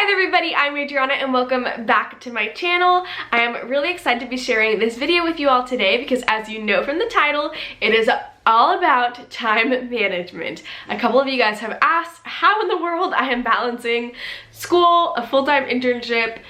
Hi there everybody, I'm Adriana and welcome back to my channel. I am really excited to be sharing this video with you all today because as you know from the title, it is all about time management. A couple of you guys have asked how in the world I am balancing school, a full-time internship,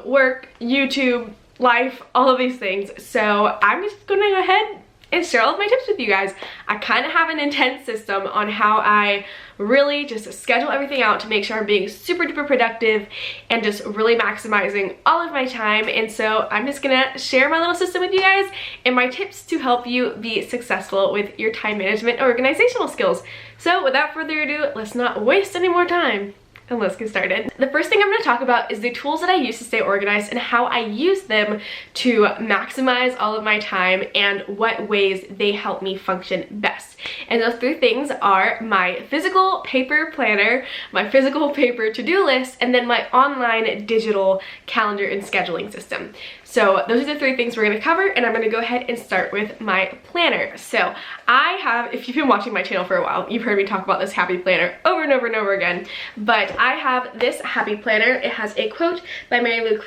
work, YouTube, life, all of these things. So I'm just gonna go ahead and share all of my tips with you guys. I kind of have an intense system on how I really just schedule everything out to make sure I'm being super duper productive and just really maximizing all of my time. And so I'm just gonna share my little system with you guys and my tips to help you be successful with your time management and organizational skills. So without further ado, let's not waste any more time. And let's get started. The first thing I'm going to talk about is the tools that I use to stay organized and how I use them to maximize all of my time and what ways they help me function best. And those three things are my physical paper planner, my physical paper to-do list, and then my online digital calendar and scheduling system. So those are the three things we're going to cover, and I'm going to go ahead and start with my planner. So I have, if you've been watching my channel for a while, you've heard me talk about this happy planner over and over and over again, but I have this happy planner. It has a quote by Mary Lou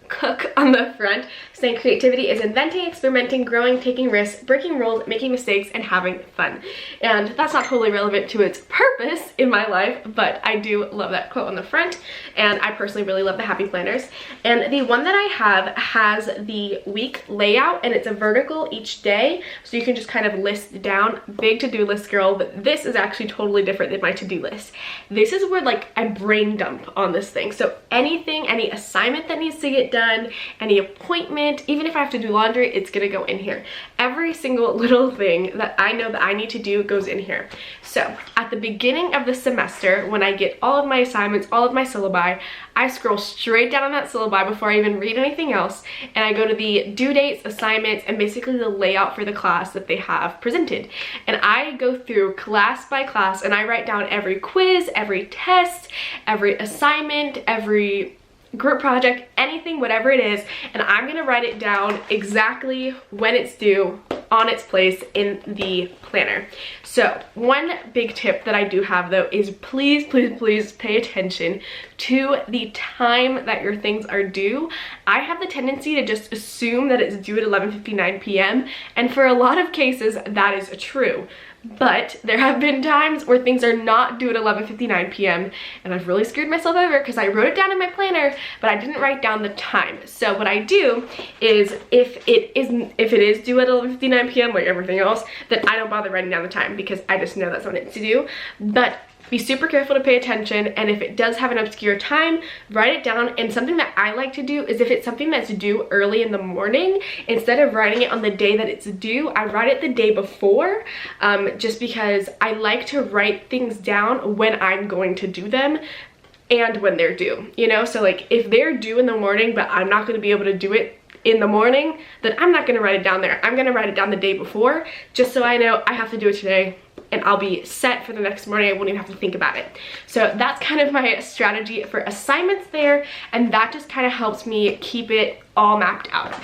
Cook on the front saying creativity is inventing, experimenting, growing, taking risks, breaking rules, making mistakes, and having fun. And that's not totally relevant to its purpose in my life, but I do love that quote on the front, and I personally really love the happy planners. And the one that I have has the week layout, and it's a vertical each day, so you can just kind of list down. Big to-do list girl, but this is actually totally different than my to-do list. This is where like I brain dump on this thing. So anything, any assignment that needs to get done, any appointment, even if I have to do laundry, it's gonna go in here. Every single little thing that I know that I need to do goes in here. So at the beginning of the semester, when I get all of my assignments, all of my syllabi, I scroll straight down on that syllabi before I even read anything else, and I go to the due dates, assignments, and basically the layout for the class that they have presented. And I go through class by class, and I write down every quiz, every test, every assignment, every group project, anything, whatever it is, and I'm gonna write it down exactly when it's due on its place in the planner. So one big tip that I do have though is please pay attention to the time that your things are due. I have the tendency to just assume that it's due at 11:59 p.m. and for a lot of cases that is true. But there have been times where things are not due at 11:59 p.m. and I've really screwed myself over because I wrote it down in my planner, but I didn't write down the time. So what I do is if it is due at 11:59 p.m. like everything else, then I don't bother writing down the time because I just know that's when it's due. But be super careful to pay attention, and if it does have an obscure time, write it down. And something that I like to do is if it's something that's due early in the morning, instead of writing it on the day that it's due, I write it the day before, just because I like to write things down when I'm going to do them and when they're due, you know? So like if they're due in the morning but I'm not going to be able to do it in the morning, then I'm not going to write it down there. I'm going to write it down the day before just so I know I have to do it today, and I'll be set for the next morning. I won't even have to think about it. So that's kind of my strategy for assignments there, and that just kind of helps me keep it all mapped out.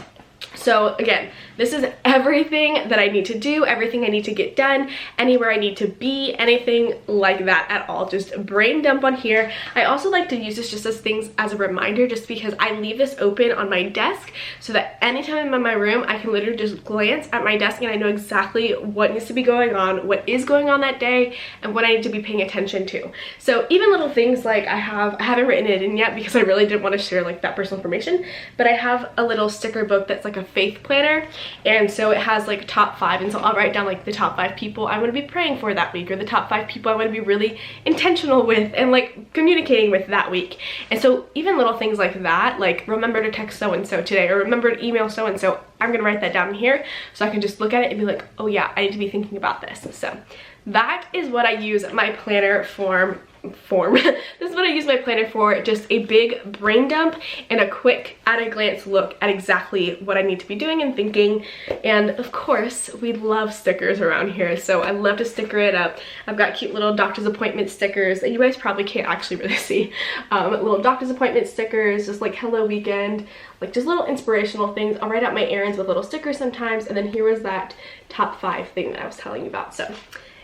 So again, this is everything that I need to do, everything I need to get done, anywhere I need to be, anything like that at all. Just brain dump on here. I also like to use this just as things as a reminder, just because I leave this open on my desk so that anytime I'm in my room, I can literally just glance at my desk and I know exactly what needs to be going on, what is going on that day, and what I need to be paying attention to. So even little things like I haven't written it in yet because I really didn't want to share like that personal information, but I have a little sticker book that's like a faith planner, and so it has like top 5, and so I'll write down like the top 5 people I want to be praying for that week, or the top 5 people I want to be really intentional with and like communicating with that week. And so even little things like that, like remember to text so-and-so today, or remember to email so-and-so, I'm gonna write that down here so I can just look at it and be like, oh yeah, I need to be thinking about this. So that is what I use my planner for. This is what I use my planner for, just a big brain dump and a quick at a glance look at exactly what I need to be doing and thinking. And of course we love stickers around here, so I love to sticker it up. I've got cute little doctor's appointment stickers that you guys probably can't actually really see. Little doctor's appointment stickers, just like hello weekend, like just little inspirational things. I'll write out my errands with little stickers sometimes, and then here was that top 5 thing that I was telling you about. So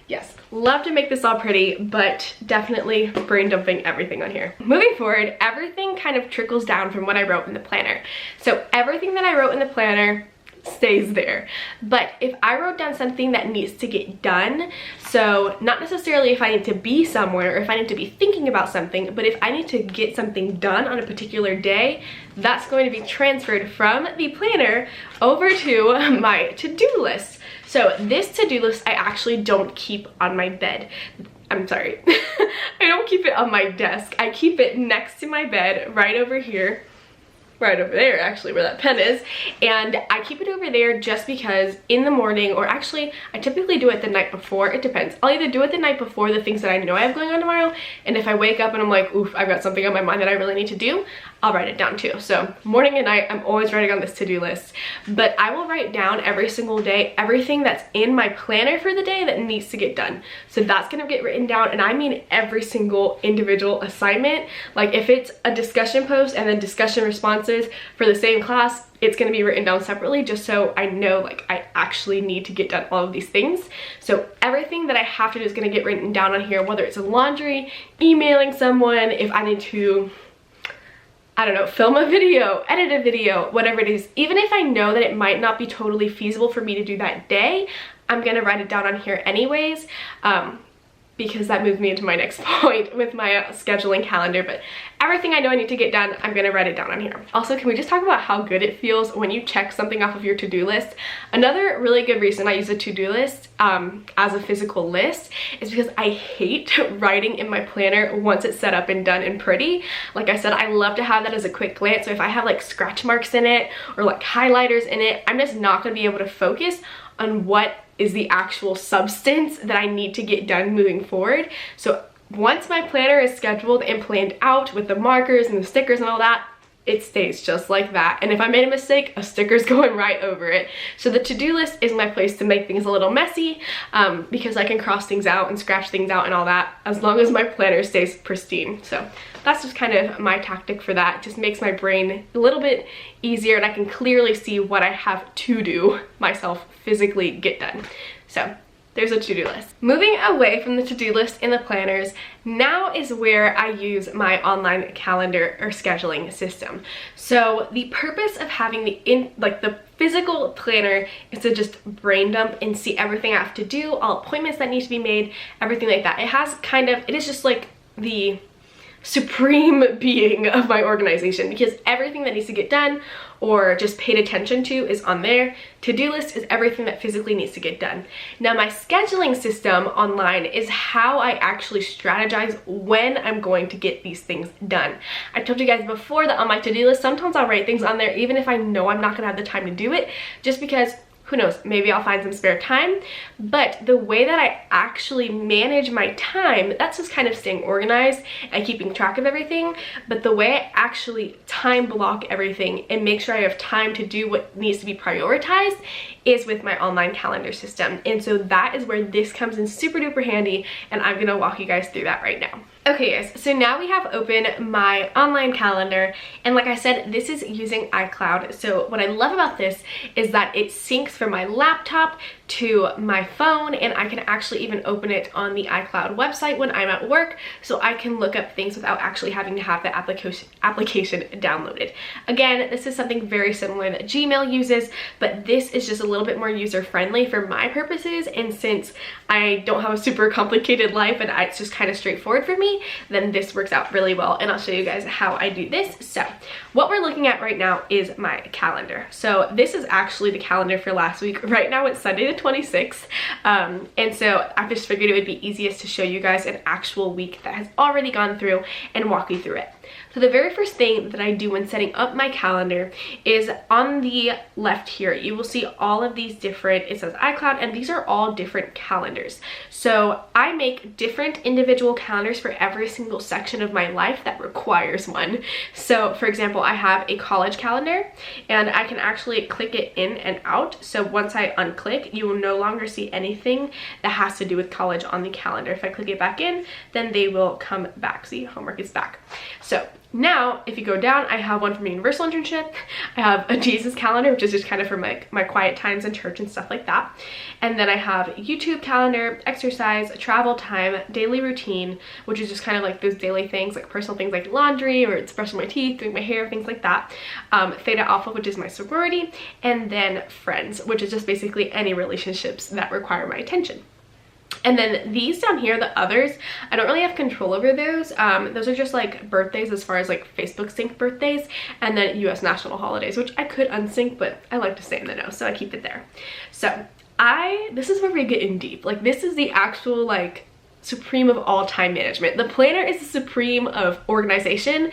Yes, love to make this all pretty, but definitely brain dumping everything on here. Moving forward, everything kind of trickles down from what I wrote in the planner. So everything that I wrote in the planner stays there. But if I wrote down something that needs to get done, so not necessarily if I need to be somewhere or if I need to be thinking about something, but if I need to get something done on a particular day, that's going to be transferred from the planner over to my to-do list. So this to-do list I actually don't keep on my bed. I'm sorry. I don't keep it on my desk. I keep it next to my bed right over here. Right over there, actually, where that pen is. And I keep it over there just because in the morning, or actually I typically do it the night before, it depends. I'll either do it the night before the things that I know I have going on tomorrow, and if I wake up and I'm like, oof, I've got something on my mind that I really need to do, I'll write it down too. So morning and night, I'm always writing on this to-do list. But I will write down every single day everything that's in my planner for the day that needs to get done. So that's gonna get written down, and I mean every single individual assignment. Like if it's a discussion post and then discussion responses for the same class, it's going to be written down separately just so I know like I actually need to get done all of these things. So everything that I have to do is going to get written down on here, whether it's a laundry, emailing someone, if I need to, I don't know, film a video, edit a video, whatever it is. Even if I know that it might not be totally feasible for me to do that day, I'm going to write it down on here anyways. Because that moves me into my next point with my scheduling calendar. But everything I know I need to get done, I'm gonna write it down on here. Also, can we just talk about how good it feels when you check something off of your to-do list? Another really good reason I use a to-do list as a physical list is because I hate writing in my planner once it's set up and done and pretty. Like I said, I love to have that as a quick glance. So if I have like scratch marks in it or like highlighters in it, I'm just not gonna be able to focus on what is the actual substance that I need to get done moving forward. So once my planner is scheduled and planned out with the markers and the stickers and all that, it stays just like that. And if I made a mistake, a sticker's going right over it. So the to-do list is my place to make things a little messy because I can cross things out and scratch things out and all that as long as my planner stays pristine. So that's just kind of my tactic for that. It just makes my brain a little bit easier and I can clearly see what I have to do myself physically get done. So there's a to-do list. Moving away from the to-do list in the planners, now is where I use my online calendar or scheduling system. So the purpose of having the physical planner is to just brain dump and see everything I have to do, all appointments that need to be made, everything like that. It is just like the supreme being of my organization because everything that needs to get done or just paid attention to is on there. To-do list is everything that physically needs to get done. Now my scheduling system online is how I actually strategize when I'm going to get these things done. I told you guys before that on my to-do list, sometimes I'll write things on there even if I know I'm not gonna have the time to do it, just because who knows, maybe I'll find some spare time. But the way that I actually manage my time, that's just kind of staying organized and keeping track of everything. But the way I actually time block everything and make sure I have time to do what needs to be prioritized is with my online calendar system. And so that is where this comes in super duper handy, and I'm gonna walk you guys through that right now. Okay guys, so now we have open my online calendar, and like I said, this is using iCloud. So what I love about this is that it syncs from my laptop to my phone, and I can actually even open it on the iCloud website when I'm at work, so I can look up things without actually having to have the application downloaded. Again, this is something very similar that Gmail uses, but this is just a little bit more user-friendly for my purposes, and since I don't have a super complicated life and it's just kind of straightforward for me, then this works out really well, and I'll show you guys how I do this. So what we're looking at right now is my calendar. So this is actually the calendar for last week. Right now it's Sunday the 26th, and so I just figured it would be easiest to show you guys an actual week that has already gone through and walk you through it. So the very first thing that I do when setting up my calendar is on the left here, you will see all of these different, it says iCloud, and these are all different calendars. So I make different individual calendars for every single section of my life that requires one. So for example, I have a college calendar, and I can actually click it in and out. So once I unclick, you will no longer see anything that has to do with college on the calendar. If I click it back in, then they will come back. See, homework is back. So So now, if you go down, I have one from Universal Internship. I have a Jesus calendar, which is just kind of for my quiet times in church and stuff like that. And then I have YouTube calendar, exercise, travel time, daily routine, which is just kind of like those daily things, like personal things like laundry, or it's brushing my teeth, doing my hair, things like that. Theta Alpha, which is my sorority, and then friends, which is just basically any relationships that require my attention. And then these down here, the others, I don't really have control over those. Those are just like birthdays as far as like Facebook sync birthdays, and then US national holidays, which I could unsync, but I like to stay in the know, so I keep it there. So this is where we get in deep. Like, this is the actual like supreme of all time management. The planner is the supreme of organization.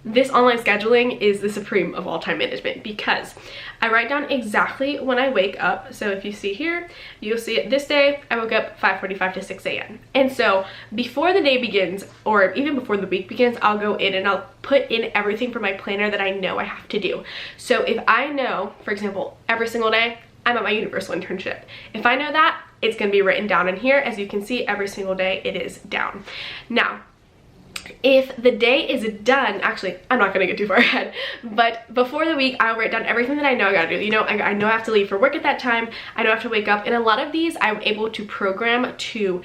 This online scheduling is the supreme of all time management, because I write down exactly when I wake up. So if you see here, you'll see it this day, I woke up 5:45 to 6 a.m. And so before the day begins, or even before the week begins, I'll go in and I'll put in everything for my planner that I know I have to do. So if I know, for example, every single day, I'm at my Universal Internship. If I know that, it's gonna be written down in here. As you can see, every single day it is down. Now, if the day is done, actually, I'm not gonna get too far ahead, but before the week, I'll write down everything that I know I gotta do. You know, I know I have to leave for work at that time. I know I have to wake up, and a lot of these I'm able to program to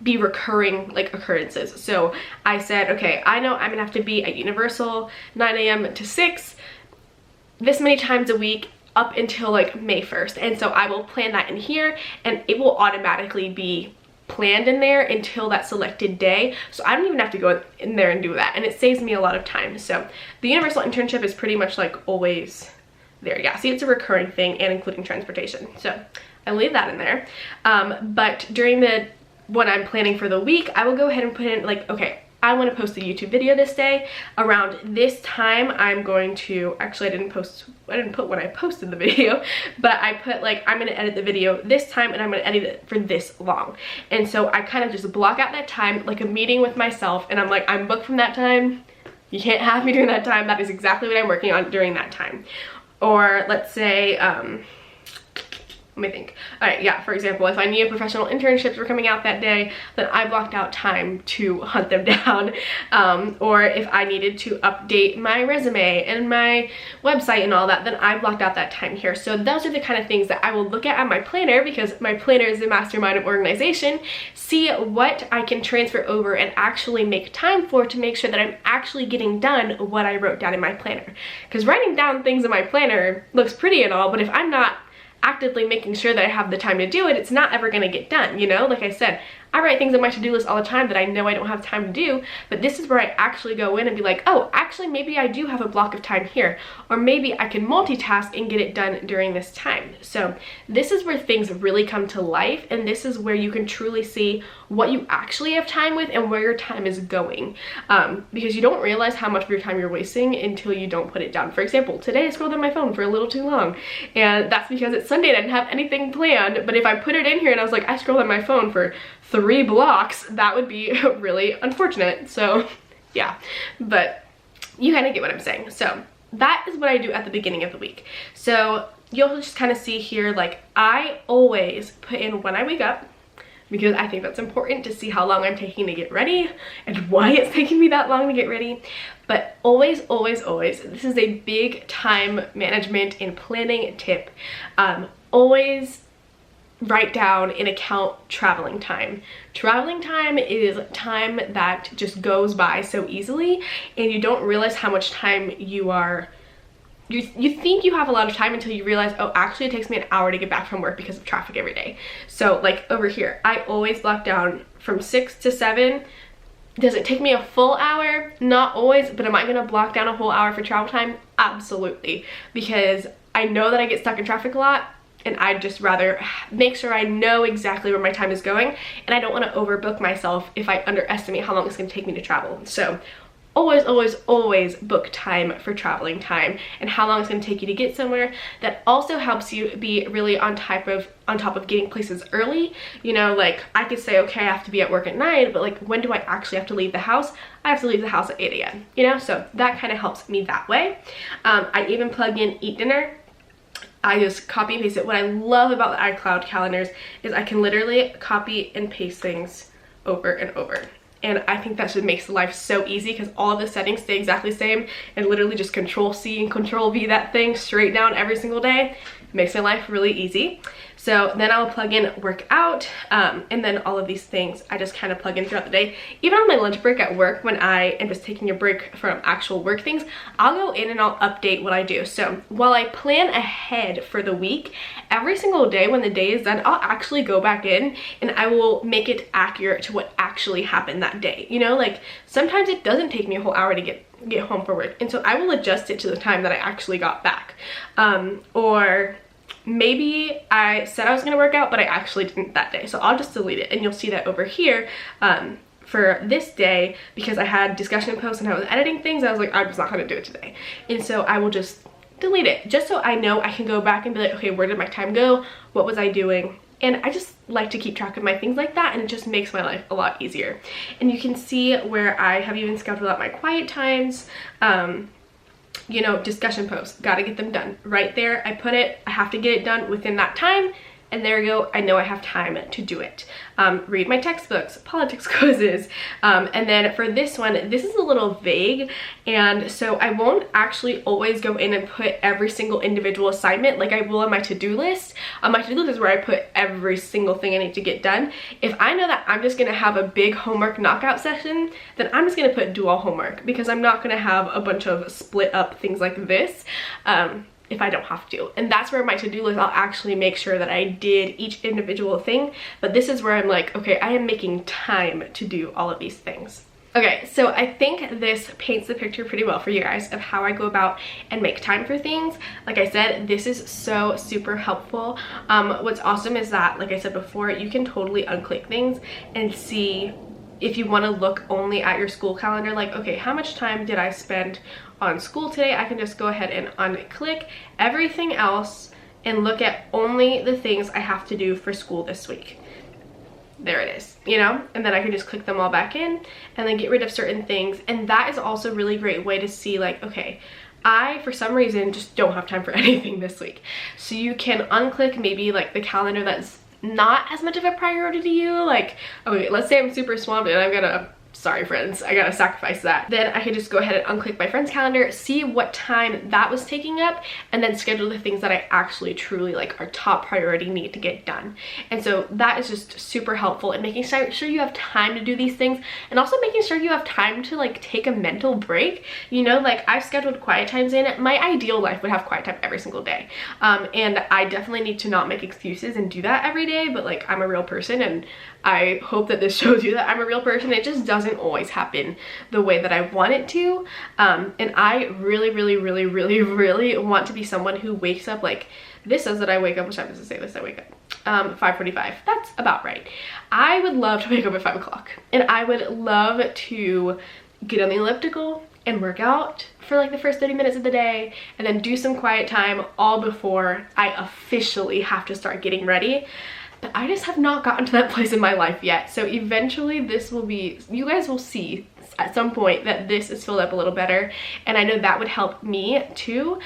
be recurring like occurrences. So I said, okay, I know I'm gonna have to be at Universal 9 a.m. to 6 this many times a week up until like May 1st. And so I will plan that in here, and it will automatically be planned in there until that selected day. So I don't even have to go in there and do that, and it saves me a lot of time. So the Universal Internship is pretty much like always there. Yeah, see, it's a recurring thing, and including transportation. So I leave that in there. But during when I'm planning for the week, I will go ahead and put in like, okay, I want to post a YouTube video this day. Around this time, I'm going to, actually I didn't put when I posted the video, but I put like, I'm going to edit the video this time, and I'm going to edit it for this long. And so I kind of just block out that time, like a meeting with myself, and I'm like, I'm booked from that time. You can't have me during that time. That is exactly what I'm working on during that time. Or let's say, let me think. All right, yeah, for example, if I knew professional internships were coming out that day, then I blocked out time to hunt them down. Or if I needed to update my resume and my website and all that, then I blocked out that time here. So those are the kind of things that I will look at on my planner, because my planner is the mastermind of organization, see what I can transfer over and actually make time for, to make sure that I'm actually getting done what I wrote down in my planner. Because writing down things in my planner looks pretty and all, but if I'm not actively making sure that I have the time to do it, it's not ever gonna get done, you know? Like I said, I write things on my to-do list all the time that I know I don't have time to do, but this is where I actually go in and be like, oh, actually maybe I do have a block of time here, or maybe I can multitask and get it done during this time. So this is where things really come to life, and this is where you can truly see what you actually have time with and where your time is going, because you don't realize how much of your time you're wasting until you don't put it down. For example, today I scrolled on my phone for a little too long, and that's because it's Sunday and I didn't have anything planned. But if I put it in here and I was like, I scrolled on my phone for 3 blocks, that would be really unfortunate. So yeah, but you kind of get what I'm saying. So that is what I do at the beginning of the week. So you'll just kind of see here, like, I always put in when I wake up, because I think that's important to see how long I'm taking to get ready and why it's taking me that long to get ready. But always, always, always, this is a big time management and planning tip. Always write down and account traveling time. Traveling time is time that just goes by so easily, and you don't realize how much time you think you have a lot of time until you realize, oh, actually it takes me an hour to get back from work because of traffic every day. So like over here, I always block down from 6 to 7. Does it take me a full hour? Not always, but am I gonna block down a whole hour for travel time? Absolutely, because I know that I get stuck in traffic a lot, and I'd just rather make sure I know exactly where my time is going, and I don't want to overbook myself if I underestimate how long it's going to take me to travel. So always, always, always book time for traveling time and how long it's going to take you to get somewhere. That also helps you be really on top of getting places early. You know, like I could say, okay, I have to be at work at 9, but like, when do I actually have to leave the house? I have to leave the house at 8 a.m. You know, so that kind of helps me that way. I even plug in Eat Dinner. I just copy and paste it. What I love about the iCloud calendars is I can literally copy and paste things over and over. and I think that just makes life so easy because all of the settings stay exactly the same, and literally just Control C and Control V that thing straight down every single day. It makes my life really easy. So then I'll plug in workout, and then all of these things I just kind of plug in throughout the day. Even on my lunch break at work, when I am just taking a break from actual work things, I'll go in and I'll update what I do. So while I plan ahead for the week, every single day when the day is done, I'll actually go back in and I will make it accurate to what actually happened that day. You know, like sometimes it doesn't take me a whole hour to get home for work, and so I will adjust it to the time that I actually got back. Or maybe I said I was gonna work out, but I actually didn't that day, so I'll just delete it, and you'll see that over here. For this day, because I had discussion posts and I was editing things, I was like, I'm just not gonna do it today, and so I will just delete it, just so I know I can go back and be like, okay, where did my time go, what was I doing? And I just like to keep track of my things like that, and it just makes my life a lot easier. And you can see where I have even scheduled out my quiet times. You know, discussion posts, gotta get them done. Right there, I put it, I have to get it done within that time, and there you go, I know I have time to do it. Read my textbooks, politics quizzes, and then for this one, this is a little vague, and so I won't actually always go in and put every single individual assignment like I will on my to-do list. My to-do list is where I put every single thing I need to get done. If I know that I'm just gonna have a big homework knockout session, then I'm just gonna put do all homework, because I'm not gonna have a bunch of split up things like this. If I don't have to. And that's where my to-do list, I'll actually make sure that I did each individual thing, but this is where I'm like, okay, I am making time to do all of these things. Okay, so I think this paints the picture pretty well for you guys of how I go about and make time for things. Like I said, this is so super helpful. What's awesome is that, like I said before, you can totally unclick things and see if you want to look only at your school calendar, like, okay, how much time did I spend on school today? I can just go ahead and unclick everything else and look at only the things I have to do for school this week. There it is, you know, and then I can just click them all back in and then get rid of certain things. And that is also a really great way to see, like, okay, I, for some reason, just don't have time for anything this week. So you can unclick maybe like the calendar that's not as much of a priority to you. Like, okay, let's say I'm super swamped and I've got to, sorry friends, I gotta sacrifice that. Then I could just go ahead and unclick my friend's calendar, see what time that was taking up, and then schedule the things that I actually truly like are top priority, need to get done. And so that is just super helpful in making sure you have time to do these things, and also making sure you have time to like take a mental break. You know, like I've scheduled quiet times in. My ideal life would have quiet time every single day. And I definitely need to not make excuses and do that every day, but like I'm a real person, and I hope that this shows you that I'm a real person. It just doesn't always happen the way that I want it to. And I really want to be someone who wakes up, like, this says that I wake up, what time does it say this? I wake up 5:45. That's about right. I would love to wake up at 5 o'clock, and I would love to get on the elliptical and work out for like the first 30 minutes of the day, and then do some quiet time all before I officially have to start getting ready. But I just have not gotten to that place in my life yet. So eventually this will be, you guys will see at some point that this is filled up a little better. And I know that would help me too,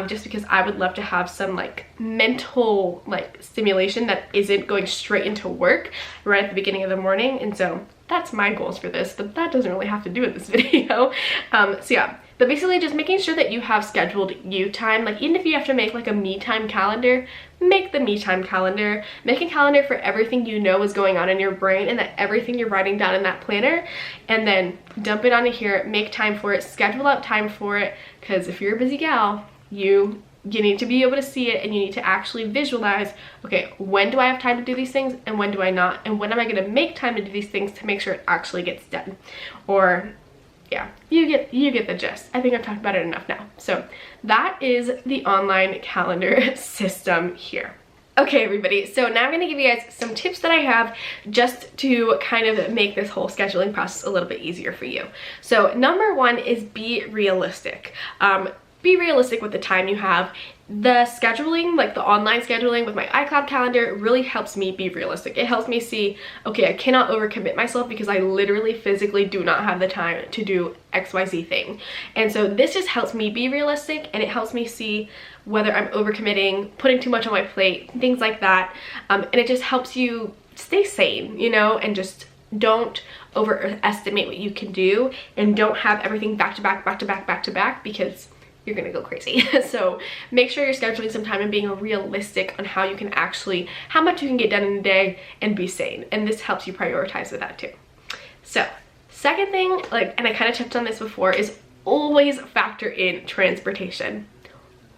just because I would love to have some like mental like stimulation that isn't going straight into work right at the beginning of the morning. And so that's my goals for this, but that doesn't really have to do with this video. So yeah, but basically just making sure that you have scheduled you time. Like even if you have to make like a me time calendar, make the me time calendar. Make a calendar for everything you know is going on in your brain, and that everything you're writing down in that planner, and then dump it onto here, make time for it, schedule out time for it, because if you're a busy gal, you need to be able to see it, and you need to actually visualize, okay, when do I have time to do these things and when do I not, and when am I going to make time to do these things to make sure it actually gets done. Or yeah, you get the gist. I think I've talked about it enough now. So that is the online calendar system here. Okay, everybody, so now I'm going to give you guys some tips that I have just to kind of make this whole scheduling process a little bit easier for you. So number one is be realistic. Be realistic with the time you have. The scheduling, like the online scheduling with my iCloud calendar, really helps me be realistic. It helps me see, okay, I cannot overcommit myself because I literally physically do not have the time to do XYZ thing. And so this just helps me be realistic, and it helps me see whether I'm overcommitting, putting too much on my plate, things like that. And it just helps you stay sane, you know, and just don't overestimate what you can do, and don't have everything back to back, back to back, back to back, because you're gonna go crazy. So make sure you're scheduling some time and being realistic on how you can actually, how much you can get done in a day and be sane. And this helps you prioritize with that too. So second thing, and I kind of touched on this before, is always factor in transportation.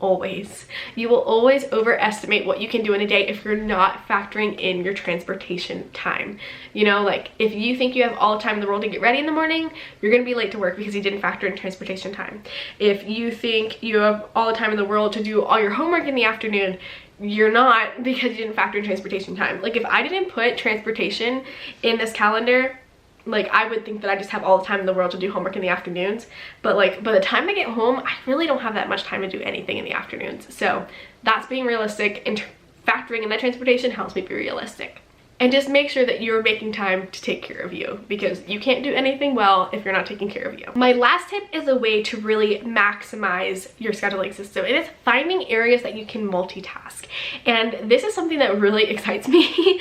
Always. You will always overestimate what you can do in a day if you're not factoring in your transportation time. You know, like if you think you have all the time in the world to get ready in the morning, you're gonna be late to work because you didn't factor in transportation time. If you think you have all the time in the world to do all your homework in the afternoon, you're not, because you didn't factor in transportation time. Like if I didn't put transportation in this calendar, like I would think that I just have all the time in the world to do homework in the afternoons, but like by the time I get home, I really don't have that much time to do anything in the afternoons. So that's being realistic, and factoring in that transportation helps me be realistic. And just make sure that you're making time to take care of you, because you can't do anything well if you're not taking care of you. My last tip is a way to really maximize your scheduling system. It is finding areas that you can multitask. And this is something that really excites me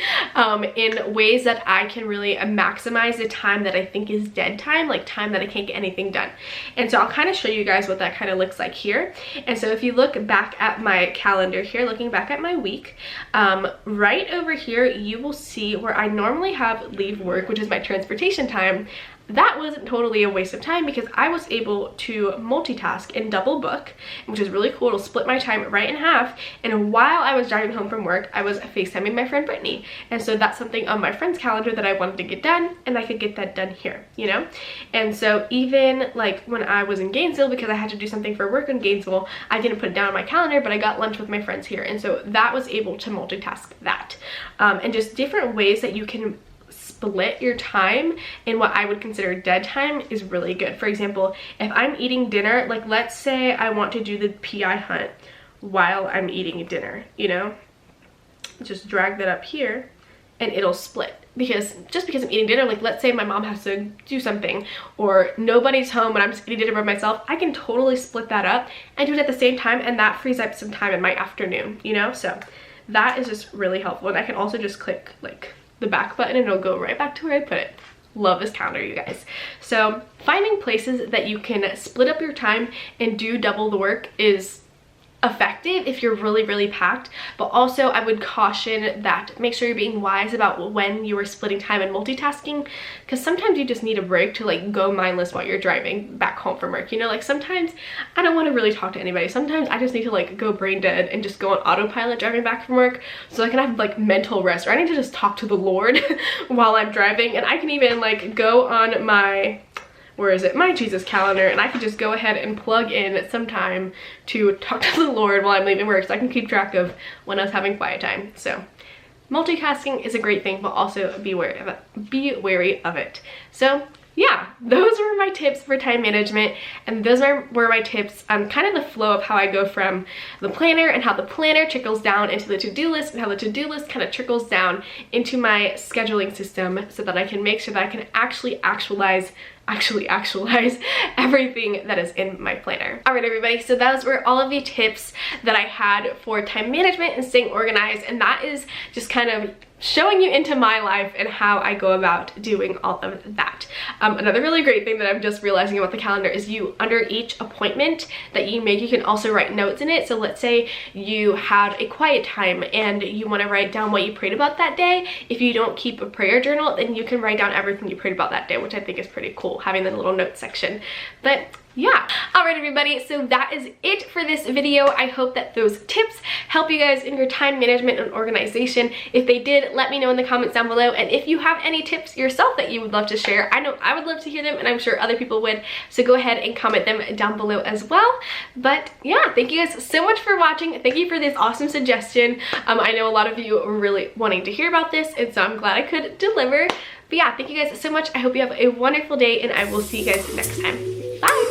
in ways that I can really maximize the time that I think is dead time, like time that I can't get anything done. And so I'll kind of show you guys what that kind of looks like here. And so if you look back at my calendar here, looking back at my week, right over here, you will see where I normally have leave work, which is my transportation time. That wasn't totally a waste of time because I was able to multitask and double book, which is really cool. It'll split my time right in half. And while I was driving home from work, I was FaceTiming my friend Brittany. And so that's something on my friend's calendar that I wanted to get done, and I could get that done here, you know? And so even like when I was in Gainesville, because I had to do something for work in Gainesville, I didn't put it down on my calendar, but I got lunch with my friends here. And so that was able to multitask that. And just different ways that you can split your time in what I would consider dead time is really good. For example, if I'm eating dinner, like let's say I want to do the PI hunt while I'm eating dinner, you know, just drag that up here and it'll split. Because just because I'm eating dinner, like let's say my mom has to do something or nobody's home and I'm just eating dinner by myself, I can totally split that up and do it at the same time, and that frees up some time in my afternoon, you know? So that is just really helpful. And I can also just click like the back button and it'll go right back to where I put it. Love this calendar, you guys. So finding places that you can split up your time and do double the work is effective if you're really packed, but also I would caution that make sure you're being wise about when you are splitting time and multitasking, because sometimes you just need a break to like go mindless while you're driving back home from work, you know? Like sometimes I don't want to really talk to anybody. Sometimes I just need to like go brain dead and just go on autopilot driving back from work so I can have like mental rest, or I need to just talk to the Lord while I'm driving. And I can even like go on my my Jesus calendar, and I can just go ahead and plug in some time to talk to the Lord while I'm leaving work, so I can keep track of when I was having quiet time. So multitasking is a great thing, but also be wary of it. Be wary of it. So yeah, those were my tips for time management, and those were my tips on kind of the flow of how I go from the planner and how the planner trickles down into the to-do list, and how the to-do list kind of trickles down into my scheduling system, so that I can make sure that I can actually actualize everything that is in my planner. All right, everybody, so those were all of the tips that I had for time management and staying organized, and that is just kind of showing you into my life and how I go about doing all of that. Another really great thing that I'm just realizing about the calendar is under each appointment that you make, you can also write notes in it. So let's say you had a quiet time and you want to write down what you prayed about that day. If you don't keep a prayer journal, then you can write down everything you prayed about that day, which I think is pretty cool, having that little note section. But yeah, all right, everybody, so that is it for this video. I hope that those tips help you guys in your time management and organization. If they did, let me know in the comments down below, and if you have any tips yourself that you would love to share, I know I would love to hear them, and I'm sure other people would, so go ahead and comment them down below as well. But yeah, thank you guys so much for watching. Thank you for this awesome suggestion. I know a lot of you are really wanting to hear about this, and so I'm glad I could deliver. But yeah, thank you guys so much. I hope you have a wonderful day, and I will see you guys next time. Bye!